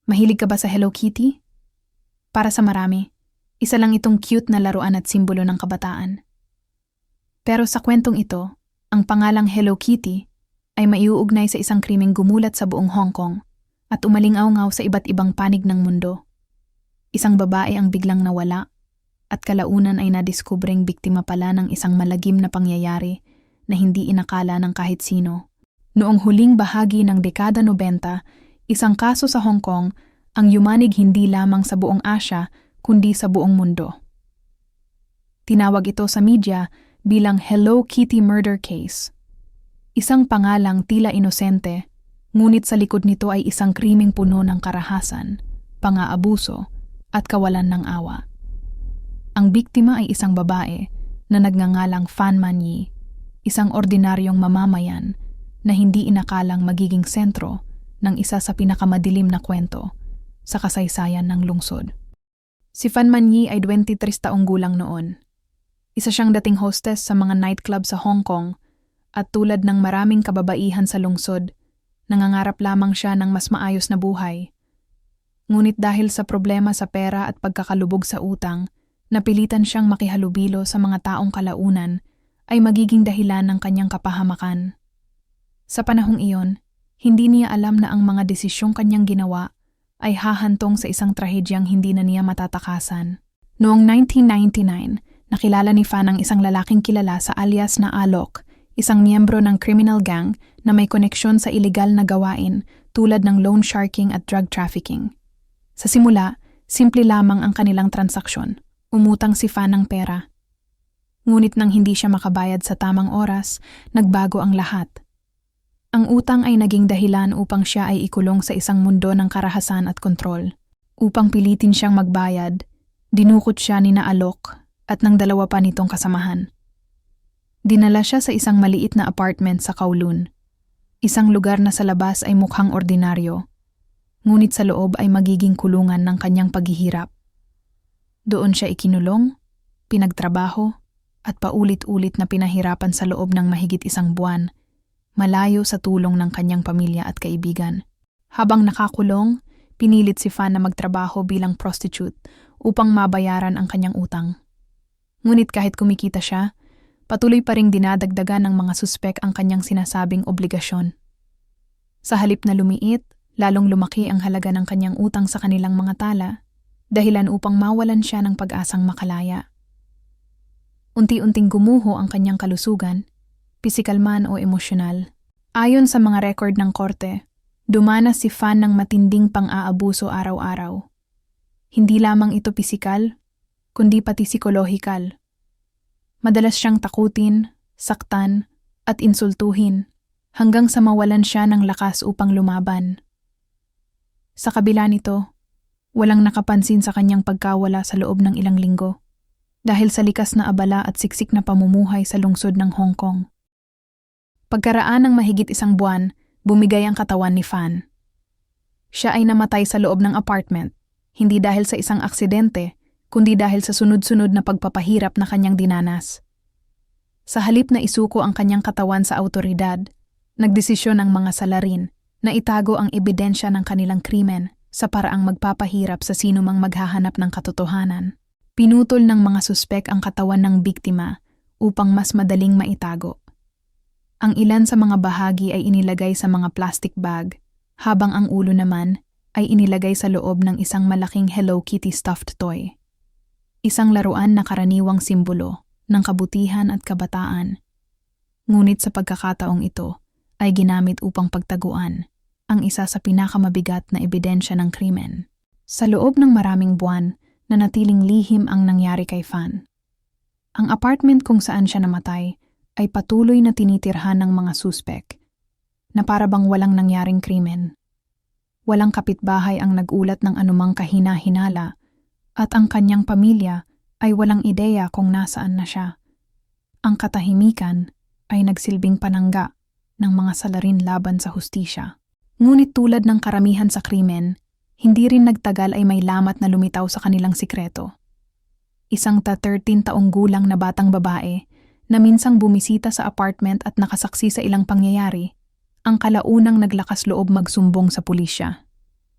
Mahilig ka ba sa Hello Kitty? Para sa marami, isa lang itong cute na laruan at simbolo ng kabataan. Pero sa kwentong ito, ang pangalang Hello Kitty ay maiuugnay sa isang krimeng gumulat sa buong Hong Kong at umalingaw-ngaw sa iba't ibang panig ng mundo. Isang babae ang biglang nawala at kalaunan ay nadiskubring biktima pala ng isang malagim na pangyayari na hindi inakala ng kahit sino. Noong huling bahagi ng dekada 90, isang kaso sa Hong Kong ang yumanig hindi lamang sa buong Asya kundi sa buong mundo. Tinawag ito sa media bilang Hello Kitty Murder Case. Isang pangalang tila inosente, ngunit sa likod nito ay isang krimeng puno ng karahasan, pang-aabuso, at kawalan ng awa. Ang biktima ay isang babae na nagngangalang Fan Man-yi, isang ordinaryong mamamayan na hindi inakalang magiging sentro ng isa sa pinakamadilim na kwento sa kasaysayan ng lungsod. Si Fan Man-yi ay 23 taong gulang noon. Isa siyang dating hostess sa mga nightclub sa Hong Kong at tulad ng maraming kababaihan sa lungsod, nangangarap lamang siya ng mas maayos na buhay. Ngunit dahil sa problema sa pera at pagkakalubog sa utang, napilitan siyang makihalubilo sa mga taong kalaunan ay magiging dahilan ng kanyang kapahamakan. Sa panahong iyon, hindi niya alam na ang mga desisyong kanyang ginawa ay hahantong sa isang trahedyang hindi na niya matatakasan. Noong 1999, nakilala ni Fan ang isang lalaking kilala sa alias na Alok, isang miyembro ng criminal gang na may koneksyon sa iligal na gawain tulad ng loan sharking at drug trafficking. Sa simula, simple lamang ang kanilang transaksyon. Umutang si Fan ng pera. Ngunit nang hindi siya makabayad sa tamang oras, nagbago ang lahat. Ang utang ay naging dahilan upang siya ay ikulong sa isang mundo ng karahasan at kontrol. Upang pilitin siyang magbayad, dinukot siya ni na Alok at ng dalawa pa nitong kasamahan. Dinala siya sa isang maliit na apartment sa Kowloon. Isang lugar na sa labas ay mukhang ordinaryo, ngunit sa loob ay magiging kulungan ng kanyang paghihirap. Doon siya ikinulong, pinagtrabaho, at paulit-ulit na pinahirapan sa loob ng mahigit isang buwan, malayo sa tulong ng kanyang pamilya at kaibigan. Habang nakakulong, pinilit si Fan na magtrabaho bilang prostitute upang mabayaran ang kanyang utang. Ngunit kahit kumikita siya, patuloy pa ring dinadagdagan ng mga suspek ang kanyang sinasabing obligasyon. Sa halip na lumiit, lalong lumaki ang halaga ng kanyang utang sa kanilang mga tala, dahilan upang mawalan siya ng pag-asang makalaya. Unti-unting gumuho ang kanyang kalusugan, pisikal man o emosyonal. Ayon sa mga record ng korte, dumanas si Fan ng matinding pang-aabuso araw-araw. Hindi lamang ito pisikal, kundi pati psikolohikal. Madalas siyang takutin, saktan, at insultuhin hanggang sa mawalan siya ng lakas upang lumaban. Sa kabila nito, walang nakapansin sa kanyang pagkawala sa loob ng ilang linggo dahil sa likas na abala at siksik na pamumuhay sa lungsod ng Hong Kong. Pagkaraan ng mahigit isang buwan, bumigay ang katawan ni Fan. Siya ay namatay sa loob ng apartment, hindi dahil sa isang aksidente, kundi dahil sa sunod-sunod na pagpapahirap na kanyang dinanas. Sa halip na isuko ang kanyang katawan sa awtoridad, nagdesisyon ang mga salarin na itago ang ebidensya ng kanilang krimen sa paraang magpapahirap sa sinumang maghahanap ng katotohanan. Pinutol ng mga suspek ang katawan ng biktima upang mas madaling maitago. Ang ilan sa mga bahagi ay inilagay sa mga plastic bag, habang ang ulo naman ay inilagay sa loob ng isang malaking Hello Kitty stuffed toy. Isang laruan na karaniwang simbolo ng kabutihan at kabataan. Ngunit sa pagkakataong ito ay ginamit upang pagtaguan ang isa sa pinakamabigat na ebidensya ng krimen. Sa loob ng maraming buwan, nanatiling lihim ang nangyari kay Fan. Ang apartment kung saan siya namatay ay patuloy na tinitirhan ng mga suspek na para bang walang nangyaring krimen. Walang kapitbahay ang nagulat ng anumang kahina-hinala at ang kanyang pamilya ay walang ideya kung nasaan na siya. Ang katahimikan ay nagsilbing panangga ng mga salarin laban sa hustisya. Ngunit tulad ng karamihan sa krimen, hindi rin nagtagal ay may lamat na lumitaw sa kanilang sikreto. Isang 13 taong gulang na batang babae na minsang bumisita sa apartment at nakasaksi sa ilang pangyayari, ang kalaunang naglakas loob magsumbong sa pulisya.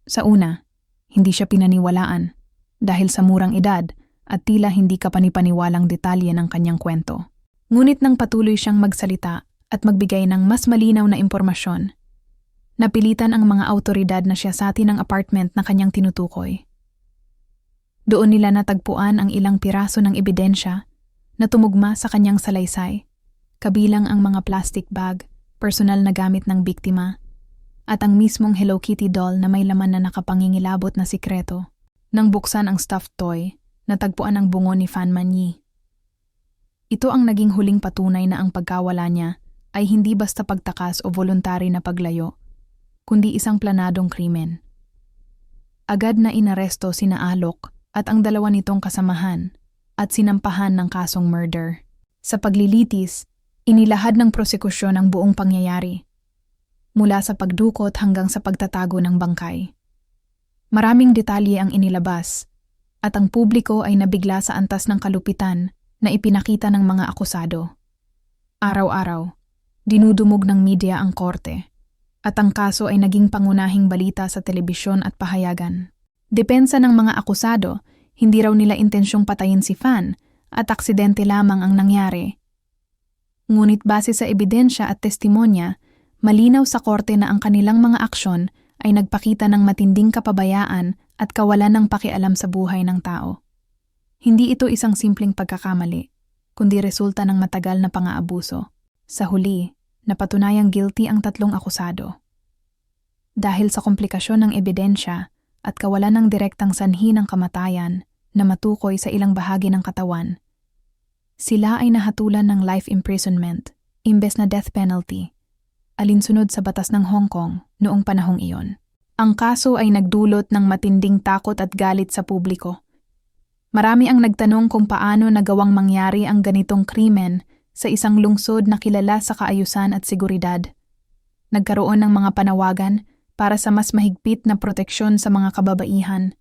Sa una, hindi siya pinaniwalaan dahil sa murang edad at tila hindi kapanipaniwalang detalye ng kanyang kwento. Ngunit nang patuloy siyang magsalita at magbigay ng mas malinaw na impormasyon, napilitan ang mga awtoridad na siyasatin ang apartment na kanyang tinutukoy. Doon nila natagpuan ang ilang piraso ng ebidensya na tumugma sa kanyang salaysay, kabilang ang mga plastic bag, personal na gamit ng biktima, at ang mismong Hello Kitty doll na may laman na nakapangingilabot na sikreto. Nang buksan ang stuffed toy, natagpuan ang bungo ni Fan Man-yi. Ito ang naging huling patunay na ang pagkawala niya ay hindi basta pagtakas o voluntary na paglayo, kundi isang planadong krimen. Agad na inaresto sina Alok at ang dalawa nitong kasamahan at sinampahan ng kasong murder. Sa paglilitis, inilahad ng prosekusyon ang buong pangyayari, mula sa pagdukot hanggang sa pagtatago ng bangkay. Maraming detalye ang inilabas, at ang publiko ay nabigla sa antas ng kalupitan na ipinakita ng mga akusado. Araw-araw, dinudumog ng media ang korte, at ang kaso ay naging pangunahing balita sa telebisyon at pahayagan. Depensa ng mga akusado, hindi raw nila intensyong patayin si Fan at aksidente lamang ang nangyari. Ngunit base sa ebidensya at testimonya, malinaw sa korte na ang kanilang mga aksyon ay nagpakita ng matinding kapabayaan at kawalan ng pakialam sa buhay ng tao. Hindi ito isang simpleng pagkakamali, kundi resulta ng matagal na pang-aabuso. Sa huli, napatunayang guilty ang tatlong akusado. Dahil sa komplikasyon ng ebidensya at kawalan ng direktang sanhi ng kamatayan na matukoy sa ilang bahagi ng katawan, sila ay nahatulan ng life imprisonment imbes na death penalty, alinsunod sa batas ng Hong Kong noong panahong iyon. Ang kaso ay nagdulot ng matinding takot at galit sa publiko. Marami ang nagtanong kung paano nagawang mangyari ang ganitong krimen sa isang lungsod na kilala sa kaayusan at seguridad. Nagkaroon ng mga panawagan para sa mas mahigpit na proteksyon sa mga kababaihan,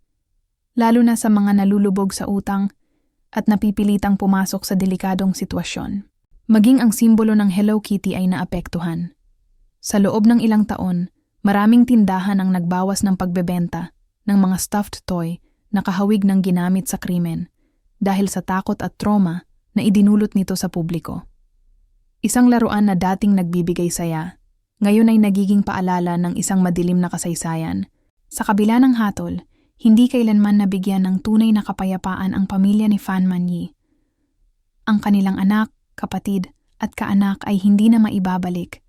lalo na sa mga nalulubog sa utang at napipilitang pumasok sa delikadong sitwasyon. Maging ang simbolo ng Hello Kitty ay naapektuhan. Sa loob ng ilang taon, maraming tindahan ang nagbawas ng pagbebenta ng mga stuffed toy na kahawig ng ginamit sa krimen dahil sa takot at trauma na idinulot nito sa publiko. Isang laruan na dating nagbibigay saya, ngayon ay nagiging paalala ng isang madilim na kasaysayan. Sa kabila ng hatol, hindi kailanman nabigyan ng tunay na kapayapaan ang pamilya ni Fan Man-yi. Ang kanilang anak, kapatid at kaanak ay hindi na maibabalik.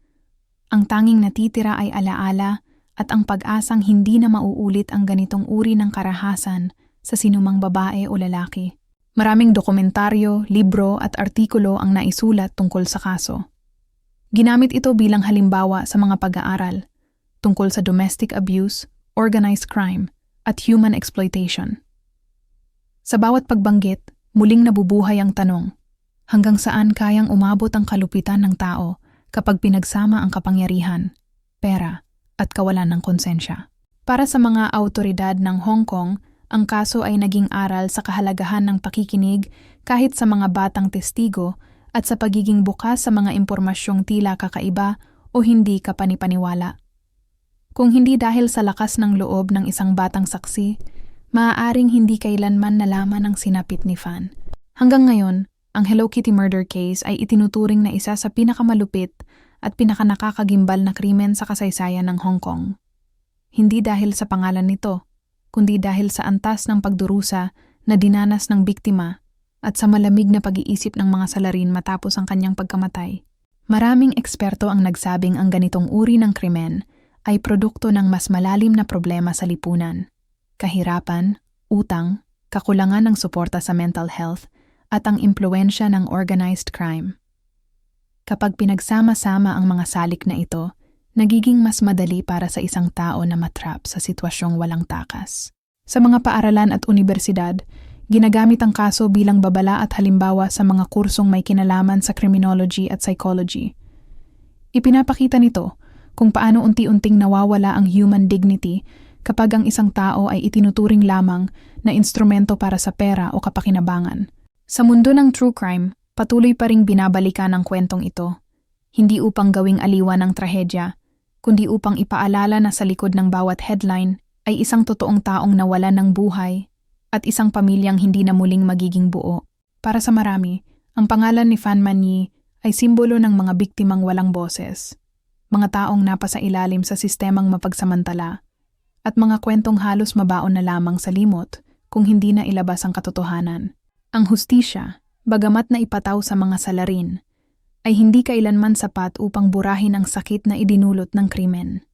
Ang tanging natitira ay alaala at ang pag-asang hindi na mauulit ang ganitong uri ng karahasan sa sinumang babae o lalaki. Maraming dokumentaryo, libro at artikulo ang naisulat tungkol sa kaso. Ginamit ito bilang halimbawa sa mga pag-aaral tungkol sa domestic abuse, organized crime, at human exploitation. Sa bawat pagbanggit, muling nabubuhay ang tanong, hanggang saan kayang umabot ang kalupitan ng tao kapag pinagsama ang kapangyarihan, pera, at kawalan ng konsensya. Para sa mga awtoridad ng Hong Kong, ang kaso ay naging aral sa kahalagahan ng pakikinig kahit sa mga batang testigo at sa pagiging bukas sa mga impormasyong tila kakaiba o hindi kapanipaniwala. Kung hindi dahil sa lakas ng loob ng isang batang saksi, maaaring hindi kailanman nalaman ang sinapit ni Fan. Hanggang ngayon, ang Hello Kitty murder case ay itinuturing na isa sa pinakamalupit at pinakanakakagimbal na krimen sa kasaysayan ng Hong Kong. Hindi dahil sa pangalan nito, kundi dahil sa antas ng pagdurusa na dinanas ng biktima at sa malamig na pag-iisip ng mga salarin matapos ang kanyang pagkamatay. Maraming eksperto ang nagsabing ang ganitong uri ng krimen ay produkto ng mas malalim na problema sa lipunan, kahirapan, utang, kakulangan ng suporta sa mental health, at ang impluwensya ng organized crime. Kapag pinagsama-sama ang mga salik na ito, nagiging mas madali para sa isang tao na matrap sa sitwasyong walang takas. Sa mga paaralan at unibersidad, ginagamit ang kaso bilang babala at halimbawa sa mga kursong may kinalaman sa criminology at psychology. Ipinapakita nito kung paano unti-unting nawawala ang human dignity kapag ang isang tao ay itinuturing lamang na instrumento para sa pera o kapakinabangan. Sa mundo ng true crime, patuloy pa ring binabalikan ang kwentong ito, hindi upang gawing aliwan ng trahedya, kundi upang ipaalala na sa likod ng bawat headline ay isang totoong taong nawalan ng buhay at isang pamilyang hindi na muling magiging buo. Para sa marami, ang pangalan ni Fan Man-yi ay simbolo ng mga biktimang walang boses, mga taong napasa ilalim sa sistemang mapagsamantala, at mga kwentong halos mabaon na lamang sa limot kung hindi na ilabas ang katotohanan. Ang hustisya, bagamat na ipataw sa mga salarin, ay hindi kailanman sapat upang burahin ang sakit na idinulot ng krimen.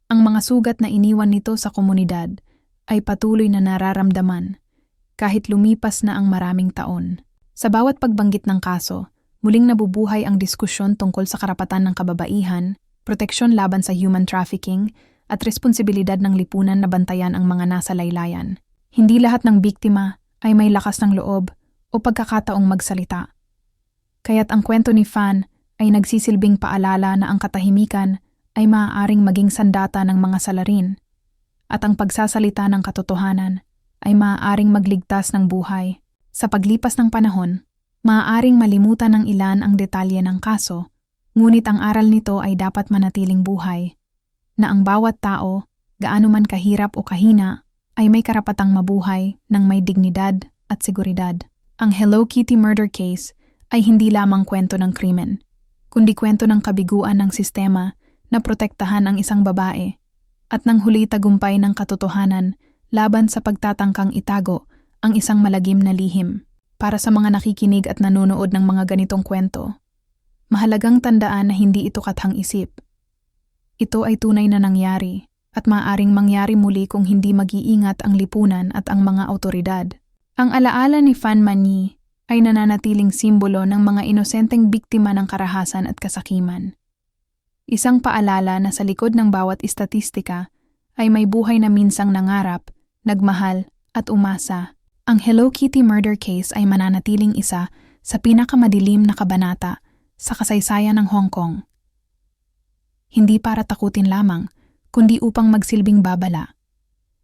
Ang mga sugat na iniwan nito sa komunidad ay patuloy na nararamdaman kahit lumipas na ang maraming taon. Sa bawat pagbanggit ng kaso, muling nabubuhay ang diskusyon tungkol sa karapatan ng kababaihan, proteksyon laban sa human trafficking, at responsibilidad ng lipunan na bantayan ang mga nasa laylayan. Hindi lahat ng biktima ay may lakas ng loob o pagkakataong magsalita. Kaya't ang kwento ni Fan ay nagsisilbing paalala na ang katahimikan ay maaaring maging sandata ng mga salarin, at ang pagsasalita ng katotohanan ay maaaring magligtas ng buhay. Sa paglipas ng panahon, maaaring malimutan ng ilan ang detalye ng kaso, ngunit ang aral nito ay dapat manatiling buhay, na ang bawat tao, gaano man kahirap o kahina, ay may karapatang mabuhay ng may dignidad at seguridad. Ang Hello Kitty murder case ay hindi lamang kwento ng krimen, kundi kwento ng kabiguan ng sistema na protektahan ang isang babae at nang huli tagumpay ng katotohanan laban sa pagtatangkang itago ang isang malagim na lihim. Para sa mga nakikinig at nanonood ng mga ganitong kwento, mahalagang tandaan na hindi ito kathang isip. Ito ay tunay na nangyari at maaaring mangyari muli kung hindi mag-iingat ang lipunan at ang mga awtoridad. Ang alaala ni Fan Man-yi ay nananatiling simbolo ng mga inosenteng biktima ng karahasan at kasakiman. Isang paalala na sa likod ng bawat istatistika ay may buhay na minsang nangarap, nagmahal at umasa. Ang Hello Kitty murder case ay mananatiling isa sa pinakamadilim na kabanata sa kasaysayan ng Hong Kong. Hindi para takutin lamang, kundi upang magsilbing babala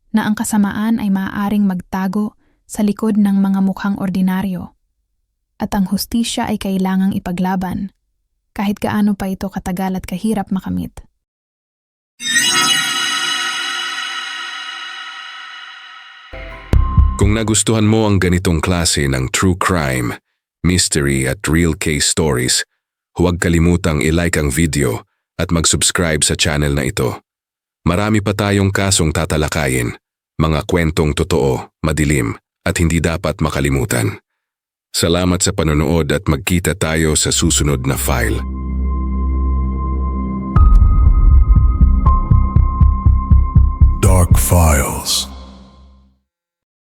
na ang kasamaan ay maaaring magtago sa likod ng mga mukhang ordinaryo at ang hustisya ay kailangang ipaglaban kahit gaano pa ito katagal at kahirap makamit. Kung nagustuhan mo ang ganitong klase ng true crime, mystery at real case stories, huwag kalimutang i-like ang video at mag-subscribe sa channel na ito. Marami pa tayong kasong tatalakayin, mga kwentong totoo, madilim at hindi dapat makalimutan. Salamat sa panonood at magkita tayo sa susunod na file. Dark Files.